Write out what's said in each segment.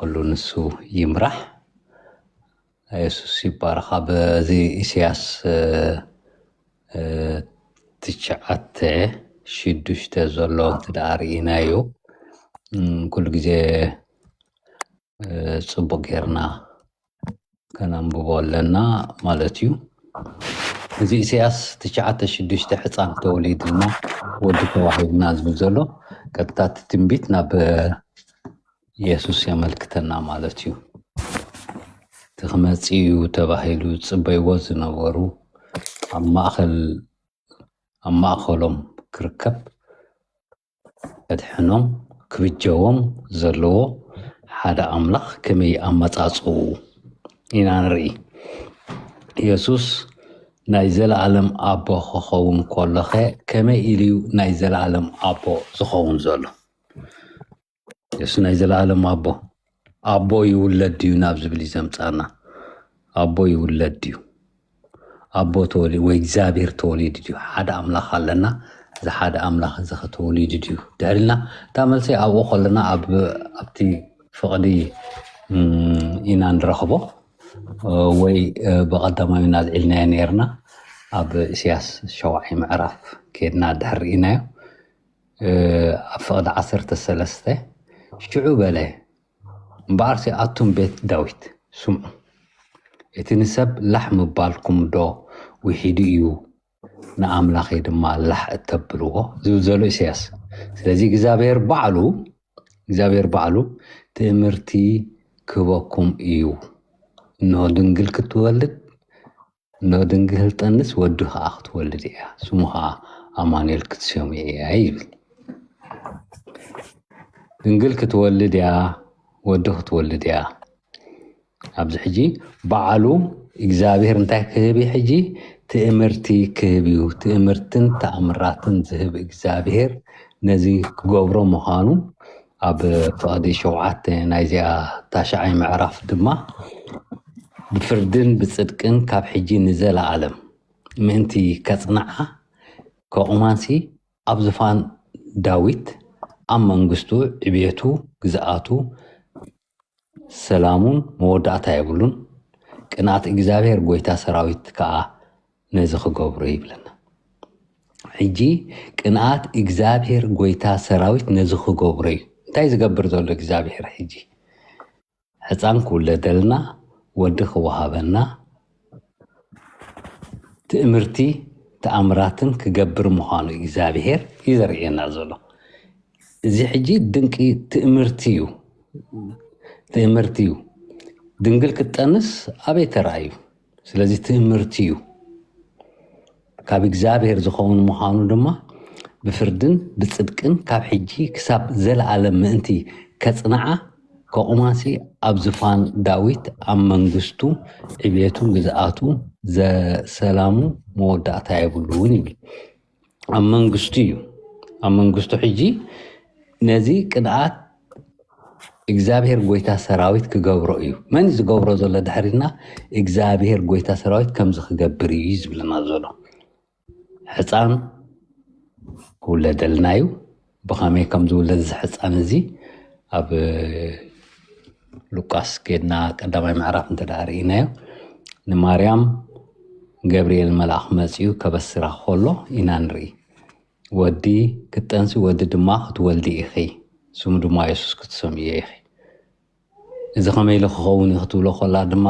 كله نسو يمرح يسوس يبارخ بذي إسياس تشعت شدوش تزولو تدارينايو كل جزء صبو غيرنا كان نبول لنا مالتيو زي إسياس تشعت شدوش تحصان توليد لنا ودك واحد ناس بزولو كتات تنبيتنا يسوس يملكتنا مالتيو تخمصيو تباهيلو صبيو زنورو أما أخلهم كركب أدحنهم كبجوهم زلو حدا أملخ كمي أمتصاصو إنا نري يسوس نايزل عالم أبو خخوم كلخه كمي إليو نايزل عالم أبو زخوم زلو يسوس نايزل عالم أبو يولد ديو نابز بلي زمصانا أبو يولد ديو أبو تولي وإجزابير تولي ديو حدا أملاخ لنا إذا حدا أملاخ إذا تولي ديو دارلنا تعمل سي أبو خلنا أبتي فقدي إنا نرخبه وي بقدم يناز إلنا نيرنا أب سياس شواحي معرف كيدنا دهرينا فقد عصرت الثلاثة شعوب له مبارسي أتم بيت داويت سمعوا اتنسب لحم بالكم دو وحيديو نأملاخي دما لح اتبلوه زلزلو سياس سلازي እግዚአብሔር ባዕሉ ትእምርቲ ክበኩም እዩ እንሆ ድንግል ክትወልድ እንሆ ድንግል ህልጠንስ ወዱ ከዓ ክትወልድ እያ ስሙሃ አማኑኤል ክትሰሙ እያ ይብል ድንግል ክትወልድ እያ ወዱ ክትወልድ እያ ኣብዚ ሕጂ ባዕሉ እግዚአብሔር እንታይ ክህብ ሕጂ ትእምርቲ ክህብዩ ትእምርትን ተኣምራትን ዝህብ እግዚአብሔር ነዚ ክገብሮ ምዃኑ ኣብ ፍቅዲ 7 ናይዚኣ ታሽዓይ ምዕራፍ ድማ ብፍርድን ብጽድቅን ካብ ሕጂ ንዘለዓለም ምእንቲ ከጽንዓ ከቁማንሲ ኣብ ዝፋን ዳዊት ኣብ መንግስቱ ዕብየቱ ግዝኣቱ ሰላሙን መወዳእታ ይብሉን ቅንዓት እግዚአብሔር ጎይታ ሰራዊት ከዓ ነዚ ክገብሮ ይብለና ሕጂ ቅንዓት እግዚአብሔር ጎይታ ሰራዊት ነዚ ክገብሮ እዩ እንታይ ዝገብር ዘሎ እግዚአብሔር ሕጂ ህፃን ክውለደልና ወዲ ክወሃበና ትእምርቲ ተኣምራትን ክገብር ምዃኑ እግዚአብሔር ይዘርየና ዘሎ እዚ ሕጂ ድንቂ ትእምርቲ እዩ ድንግል ክትጠንስ ኣበይ ተራእዩ ስለዚ ትእምርቲ እዩ ካብ እግዚአብሔር ዝኸውን ምዃኑ ድማ ብፍርድን ብጽድቅን ካብ ሕጂ ክሳብ ዘለዓለም ምእንቲ ከጽንዓ ከቁማንሲ ኣብ ዝፋን ዳዊት ኣብ መንግስቱ ዕብየቱን ግዝኣቱ ዘሰላሙ መወዳእታ ይብሉን ይብል ኣብ መንግስቱ እዩ ኣብ መንግስቱ ሕጂ ነዚ ቅንዓት እግዚአብሔር ጎይታ ሰራዊት ክገብሮ እዩ መን ዝገብሮ ዘሎ ድሕሪና እግዚአብሔር ጎይታ ሰራዊት ከምዚ ክገብር እዩ ዝብለና ዘሎ ሕፃን ክውለደልና እዩ ብኸመይ ከም ዝውለድ ሕፃን እዚ ኣብ ሉቃስ ከድና ቀዳማይ ምዕራፍ እንተዳርኢናዮ ንማርያም ገብርኤል መልአኽ መፅኡ ከበስራ ከሎ ኢና ንርኢ ወዲ ክትጠንሲ ወዲ ድማ ክትወልዲ ኢኺ ስሙ ድማ ኢየሱስ ክትሰምዮ ኢኺ እዚ ከመይ ኢሉ ክኸውን እዩ ክትብሎ ከላ ድማ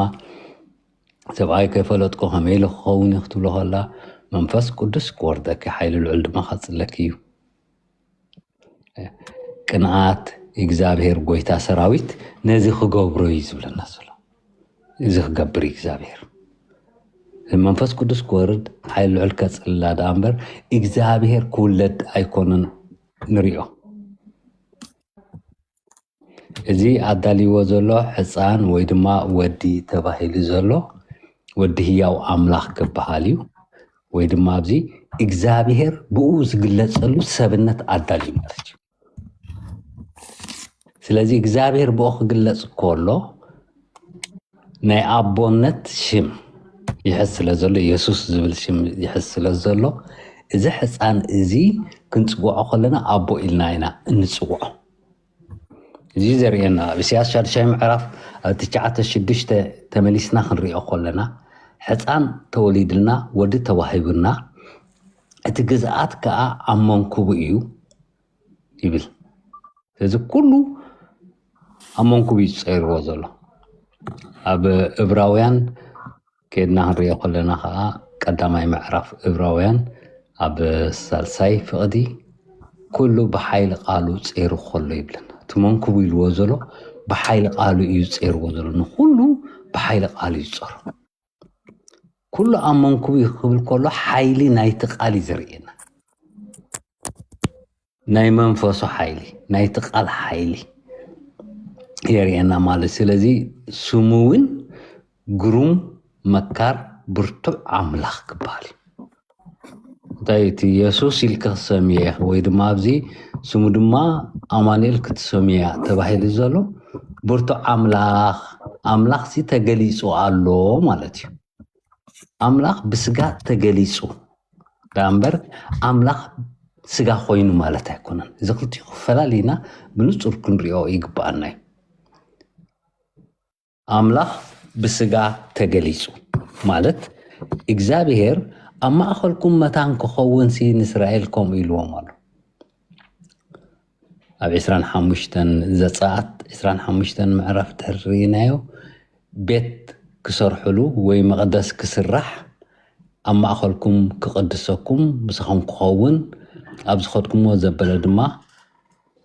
ሰብኣይ ከይፈለጥኮ ከመይ ኢሉ ክኸውን እዩ ክትብሎ ከላ መንፈስ ቅዱስ ክወርደኪ ሓይሊ ልዑል ድማ ከፅለኪ እዩ ቅንዓት እግዚአብሔር ጎይታ ሰራዊት ነዚ ክገብሮ እዩ ዝብለና ዘሎ እዚ ክገብር እግዚአብሔር መንፈስ ቅዱስ ክወርድ ሓይሊ ልዑል ከፅልላ ዳ እምበር እግዚአብሔር ክውለድ ኣይኮነን ንሪኦ እዚ ኣዳልይዎ ዘሎ ሕፃን ወይ ድማ ወዲ ተባሂሉ ዘሎ ወዲ ህያው ኣምላኽ ክበሃል እዩ ወይ ድማ ኣብዚ እግዚአብሔር ብኡ ዝግለጸሉ ሰብነት ኣዳልዩ ማለት እዩ ስለዚ እግዚአብሔር ብኡ ክግለጽ ከሎ ናይ ኣቦነት ሽም ይሕዝ ስለ ዘሎ ኢየሱስ ዝብል ሽም ይሕዝ ስለ ዘሎ እዚ ሕፃን እዚ ክንፅውዖ ከለና ኣቦ ኢልና ኢና እንፅውዖ زي زرينا بسياس شادشاي معرف تشعات الشدشت تمليسنا خنريقو خلنا حصان توليدلنا ودي تواهبنا اتجزات كا امنكو ايو يبل هذا كله امنكو بيصير وزلو اب ابراويان كيدنا خنريقو خلنا خا قداماي معرف ابراويان اب سالساي فقدي كله بحيل قالوا صيرو خلو يبلنا تمنكو بيلوزلو بحيل قالوا يصير وزلو كله بحيل قالوا يصير كل أمانكو يخبل كله حيلي نايتقالي زرينا نايمان فاسو حيلي نايتقال حيلي يرينا مال سلازي سموين قروم مكار برتو عملاق كبالي دايتي يسوس الكسامية ويدما بزي سمو دما أمانيل كتسامية تباهي لزالو برتو عملاق سي تقليسو عالو مالتيو أملاخ بسجا تجليسو دامبر أملاخ سجا خوينو مالته يكونن إذا قلت فلالينا بنصور كنريو يقبأنا أملاخ بسجا تجليسو مالت إجزابير أما أخلكم متان كخون سين إسرائيلكم إلو مالو أب إسران حمشتن زصات إسران حمشتن معرف تهرينايو بيت كسر حلو ومقدس كسرح أما أخلكم كقدسكم بسخم كخون أبزخدكم وزبل دما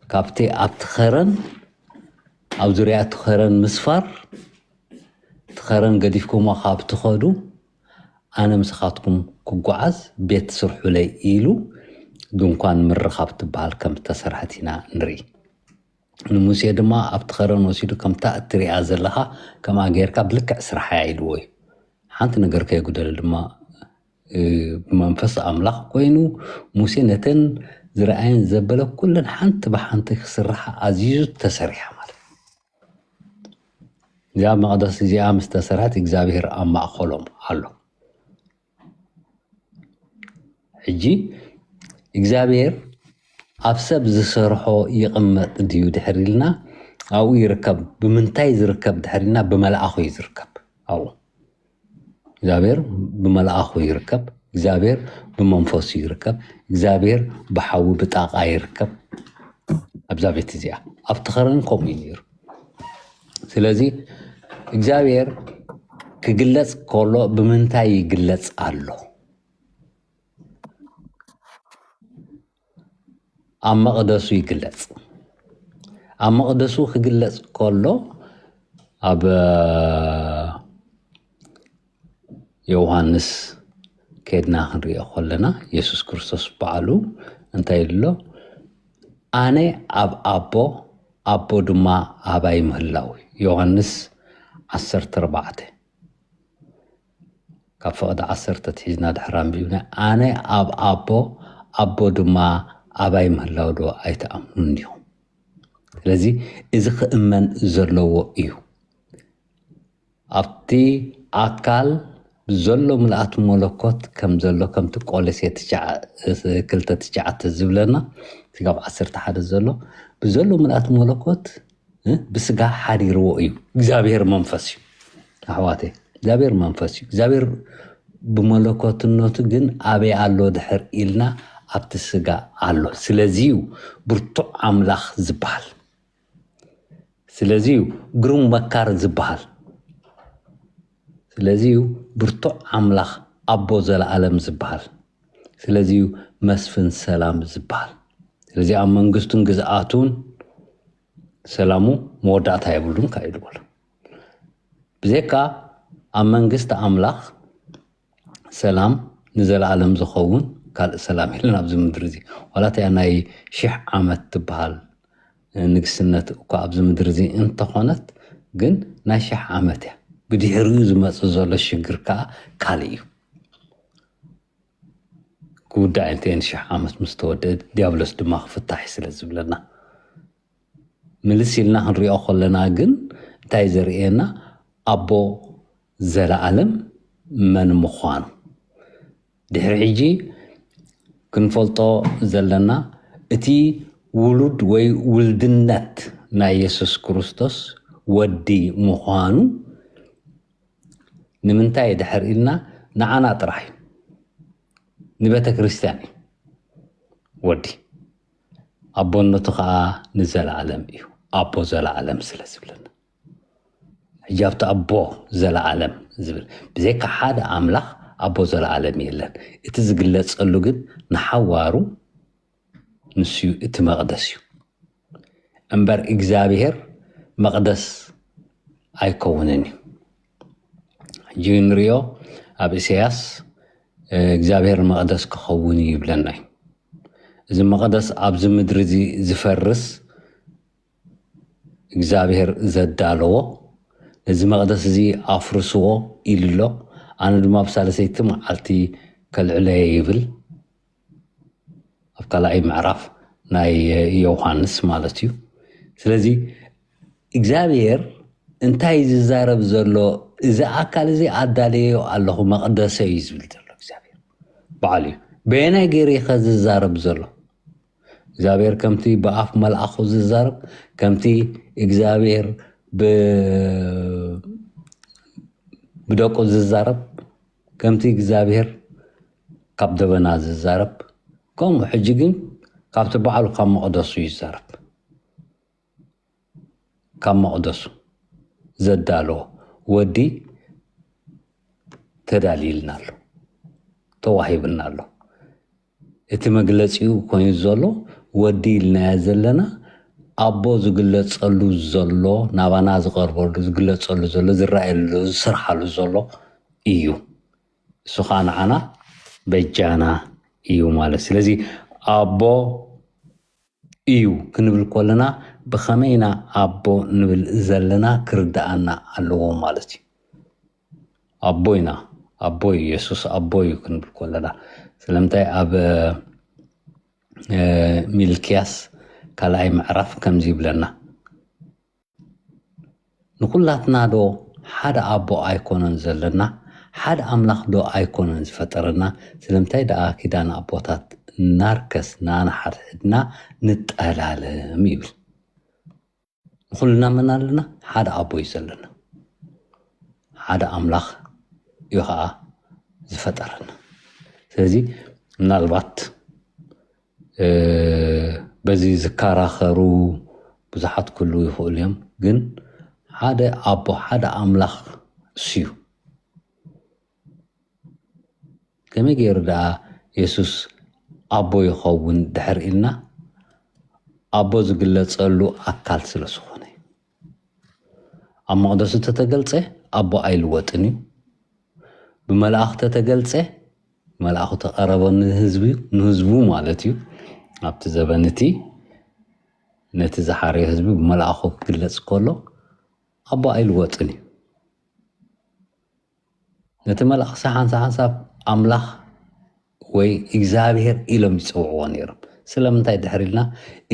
كابتي أبتخرن أو زريعة تخرن مسفر تخرن قديفكم وخاب تخدو أنا مسخاتكم كقعز بيت سرحو لي إيلو دون كان مر خاب تبال كم تسرحتنا نري نموسي دما أبتخرن وسيدو كم تأتري أزلها كما غيركا بلك أسرح عيلوي حانت نقر كي قدر دما بمنفس أملاق كوينو موسي نتن زرعين زبلة كلن حانت بحانت سرحة عزيزو تسريحة مال زي مقدس زي مستسرحات إجزابير أما أخولهم حلو حجي إجزابير أبسب زسرحو يقمت ديو دحريلنا أو يركب بمنتاي يركب دحريلنا بملأخو يركب أو إجزابير بملأخو يركب إجزابير بمنفوس يركب إجزابير بحاو بطاقة يركب أبزابيت زيا أفتخرن كومينير سلازي إجزابير كجلس كله بمنتاي يجلس الله أما قدسو يقلص أما قدسو خقلص كله أب يوحنس كيدنا خنري أخولنا يسوس كريستوس بعلو انتاي له أنا أبو دما أباي مهلاوي يوحنس 14 كفقد 10 تحيزنا دحرام بيونا أنا أبو دما أباي مهلاو دو أيتأمنون يوم لذي إذا خئمن زلو إيو أبتي أكال زلو ملأت ملكوت كم زلو كم تقولسي كلتا تجعت الزبلنا تقاب 11 زلو بزلو ملأت ملكوت بسقا حريرو إيو إجزابير منفسي أحواتي إجزابير منفسي إجزابير بملكوت النوتو جن أبي ألو دحر إلنا أبتسقى الله سلازيو برتو عملاخ زبال سلازيو قرون مكار زبال سلازيو برتو عملاخ أبو زل عالم زبال سلازيو مسفن سلام زبال سلازيو أمانقستون قزآتون سلامو مودات هايبولون كايدول بزيكا أمانقست عملاخ سلام نزل عالم زخون قال السلام لنا أبز مدرزي ولا تعناي شح عمت تبهال نقسنت وكا أبز مدرزي انت خونت قن ناشح عمتها بدي هروز ما تزول الشجر كاليو كودا انتين شح عمت مستودد ديابلس دماغ فتاحي سلزب لنا ملسي لنا هنري أخو لنا قن تايزر إينا أبو زل عالم من مخوانو دحر حجي كنفلطو زلنا اتي ولود وي ولدنت ናይ ኢየሱስ ክርስቶስ ወዲ ምዃኑ ንምንታይ ድሕር ኢልና ንዓና ጥራሕ ንቤተ ክርስቲያን ወዲ ኣቦነቱ ከዓ ንዘለዓለም እዩ ኣቦ ዘለዓለም ስለ ዝብለና ሕጃብቲ ኣቦ ዘለዓለም ዝብል ብዘይካ ሓደ ኣምላኽ ኣቦ ዘለዓለም የለን እቲ ዝግለጸሉ ግን ንሓዋሩ ንስዩ እቲ መቕደስ እዩ እምበር እግዚኣብሔር መቕደስ ኣይከውንን እዩ ሕጂ ንሪኦ ኣብ ኢሳያስ እግዚኣብሔር መቕደስ ክኸውን ይብለና እዩ እዚ መቕደስ ኣብዚ ምድሪ እዚ ዝፈርስ እግዚኣብሔር ዘዳለዎ እዚ መቕደስ እዚ ኣፍርስዎ ኢሉሎ ኣነ ድማ ብሳለሰይቲ መዓልቲ ከልዕለየ ይብል ኣብ ካልኣይ ምዕራፍ ናይ ዮሃንስ ማለት እዩ ስለዚ እግዚኣብሔር እንታይ ዝዛረብ ዘሎ እዚ ኣካል እዚ ኣዳለዮ ኣለኹ መቕደሰ እዩ ዝብል ዘሎ እግዚኣብሔር በዓል እዩ በየናይ ገይሩ ኢኸ ዝዛረብ ዘሎ እግዚአብሔር ከምቲ በአፍ መልአኹ ዝዛረብ ከምቲ እግዚአብሔር ብደቁ ዝዛረብ ከምቲ እግዚአብሔር ካብ ደበና ዝዛረብ ከምኡ ሕጂ ግን ካብቲ በዓሉ ካብ መቕደሱ ይዛረብ ካብ መቕደሱ ዘዳለዎ ወዲ ተዳሊልና ኣሎ ተዋሂብና ኣሎ እቲ መግለፂኡ ኮይኑ ዘሎ ወዲ ኢልናያ ዘለና ኣቦ ዝግለጸሉ ዘሎ ናባና ዝቐርበሉ ዝግለጸሉ ዘሎ ዝረኣየሉ ዝስርሓሉ ዘሎ እዩ እሱ ከዓ ንዓና በጃና እዩ ማለት ስለዚ ኣቦ እዩ ክንብል ከለና ብኸመይና ኣቦ ንብል ዘለና ክርዳኣና ኣለዎ ማለት እዩ ኣቦ ኢና ኣቦ ኢየሱስ ኣቦ እዩ ክንብል ከለና ስለምንታይ ኣብ ሚልክያስ ካልኣይ ምዕራፍ ከምዚ ይብለና ንኩላትና ዶ ሓደ ኣቦ ኣይኮነን ዘለና ሓደ ኣምላኽ ዶ ኣይኮነን ዝፈጠረና ስለምንታይ ደኣ ኪዳን ኣቦታት ናርከስ ናንሓድሕድና ንጠላለም ይብል ንኩልና መን ኣለና ሓደ ኣቦ እዩ ዘለና ሓደ ኣምላኽ እዩ ከዓ ዝፈጠረና ስለዚ ምናልባት በዚ ዝከራኸሩ ብዙሓት ኩሉ ይኽእሉ እዮም ግን ሓደ ኣቦ ሓደ ኣምላኽ እሱ ከመይ ገይሩ ደኣ ኢየሱስ ኣቦ ይኸውን ድሕር ኢልና ኣቦ ዝግለጸሉ ኣካል ስለ ዝኾነ ኣብ መቕደሱ ተተገልጸ ኣቦ ኣይልወጥን እዩ ብመልኣኽ ተተገልጸ መልኣኹ ተቐረበ ንህዝቡ ማለት እዩ ኣብቲ ዘበንቲ ነቲ ዝሓረዮ ህዝቢ ብመልኣኹ ክግለጽ ከሎ ኣቦ ኣይልወጥን እዩ ነቲ መልኣኽ ሓንሳብ ኣምላኽ ወይ እግዚኣብሔር ኢሎም ይፅውዕዎ ነይሮም ስለምንታይ ድሕር ኢልና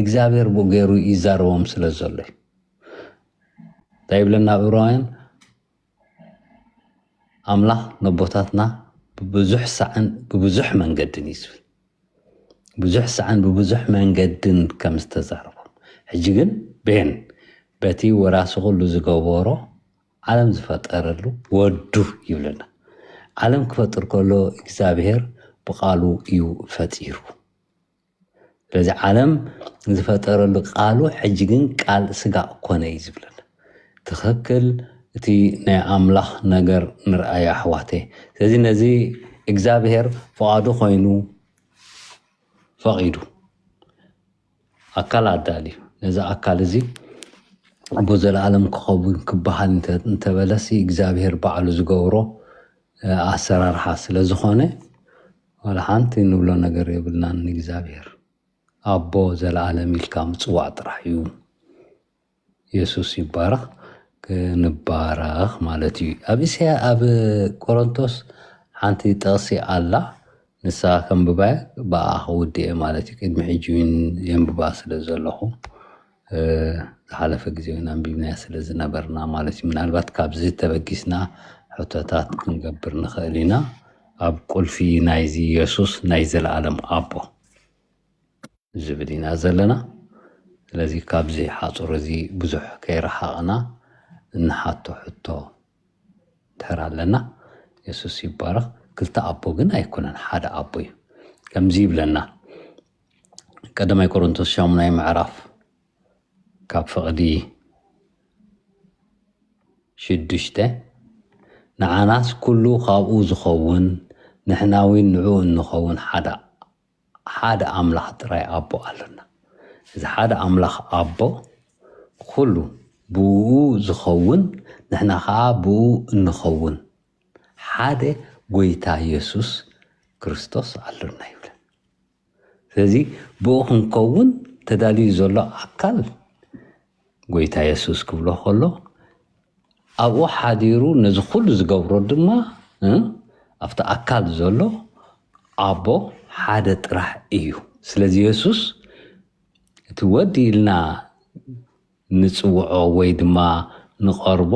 እግዚኣብሔር ብኡ ገይሩ ይዛረቦም ስለ ዘሎ እዩ እንታይ ይብለና ኣብ ዕብራውያን ኣምላኽ ነቦታትና ብብዙሕ ሳዕን ብብዙሕ መንገድን እዩ ዝብል ብዙሕ ሳዕን ብብዙሕ መንገድን ከም ዝተዛረቦም ሕጂ ግን ብሄን በቲ ወራሲ ኩሉ ዝገበሮ ዓለም ዝፈጠረሉ ወዱ ይብለና ዓለም ክፈጥር ከሎ እግዚኣብሔር ብቃሉ እዩ ፈጢሩ ስለዚ ዓለም ዝፈጠረሉ ቃሉ ሕጂ ግን ቃል ስጋ ኮነ እዩ ዝብለና ትኽክል እቲ ናይ ኣምላኽ ነገር ንርኣያ ኣሕዋቴ ስለዚ ነዚ እግዚኣብሔር ፍቓዱ ኮይኑ ፈቒዱ ኣካል ኣዳልዩ ነዚ ኣካል እዚ ኣቦ ዘለዓለም ክኸውን ክበሃል እንተበለሲ እግዚኣብሔር ባዕሉ ዝገብሮ ኣሰራርሓ ስለ ዝኾነ ወላ ሓንቲ ንብሎ ነገር የብልናን ንእግዚኣብሔር ኣቦ ዘለዓለም ኢልካ ምፅዋዕ ጥራሕ እዩ ኢየሱስ ይባረኽ ክንባረኽ ማለት እዩ ኣብ ቆሮንቶስ ሓንቲ ጠቕሲ ኣላ ንሳ ከንብባየ ብኣ ክውድየ ማለት እዩ ቅድሚ ሕጂ የንብባ ስለ ዘለኹ ዝሓለፈ ግዜ ወይና አንቢብናያ ስለ ዝነበርና ማለት እዩ ምናልባት ካብዚ ተበጊስና ሕቶታት ክንገብር ንኽእል ኢና ኣብ ቁልፊ ናይዚ ኢየሱስ ናይ ዘለዓለም ኣቦ ዝብል ኢና ዘለና ስለዚህ ካብዚ ሓፁር እዚ ብዙሕ ከይረሓቕና እንሓቶ ሕቶ ድሕር ኣለና ኢየሱስ ይባረኽ ክልተ ኣቦ ግን ኣይኮነን ሓደ ኣቦ እዩ ከምዚ ይብለና ቀዳማይ ቆሮንቶስ 8 ምዕራፍ ካብ ፍቕዲ 6 ንዓናስ ኩሉ ካብኡ ዝኸውን ንሕናዊ ንዑ እንኸውን ሓደ ኣምላኽ ጥራይ ኣቦ ኣለና እዚ ሓደ ኣምላኽ ኣቦ ኩሉ ብኡ ዝኸውን ንሕና ከዓ ብኡ እንኸውን ሓደ ጎይታ ኢየሱስ ክርስቶስ ኣለና ይብል ስለዚ ብኡ ክንከውን ተዳልዩ ዘሎ ኣካል ጎይታ ኢየሱስ ክብሎ ከሎ ኣብኡ ሓዲሩ ነዚ ኩሉ ዝገብሮ ድማ ኣብቲ ኣካል ዘሎ ኣቦ ሓደ ጥራሕ እዩ ስለዚ ኢየሱስ እቲ ወዲ ኢልና ንፅውዖ ወይ ድማ ንቐርቦ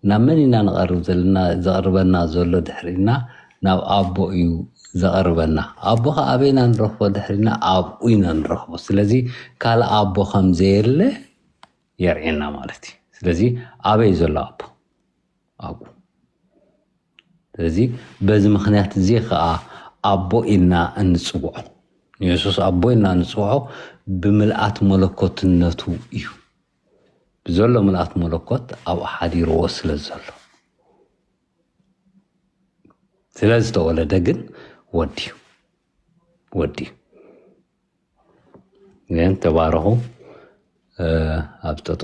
ናብ መን ኢና ንቐርብ ዘለና ዘቕርበና ዘሎ ድሕሪና ናብ ኣቦ እዩ ዘቕርበና ኣቦ ከዓ ኣበይና ንረኽቦ ድሕሪና ኣብኡ ኢና ንረኽቦ ስለዚ ካልእ ኣቦ ከምዘየለ የርኤና ማለት እዩ ስለዚ ኣበይ ዘሎ ኣቦ ስለዚ በዚ ምክንያት እዚ ከዓ ኣቦ ኢልና እንፅውዖ ኢየሱስ ኣቦ ኢልና እንፅውዖ ብምልኣት መለኮትነቱ እዩ ብዘሎ ምልኣት መለኮት ኣብኡ ሓዲርዎ ስለ ዘሎ ስለዝተወለደ ግን ወዲ ግን ተባረኹ ኣብ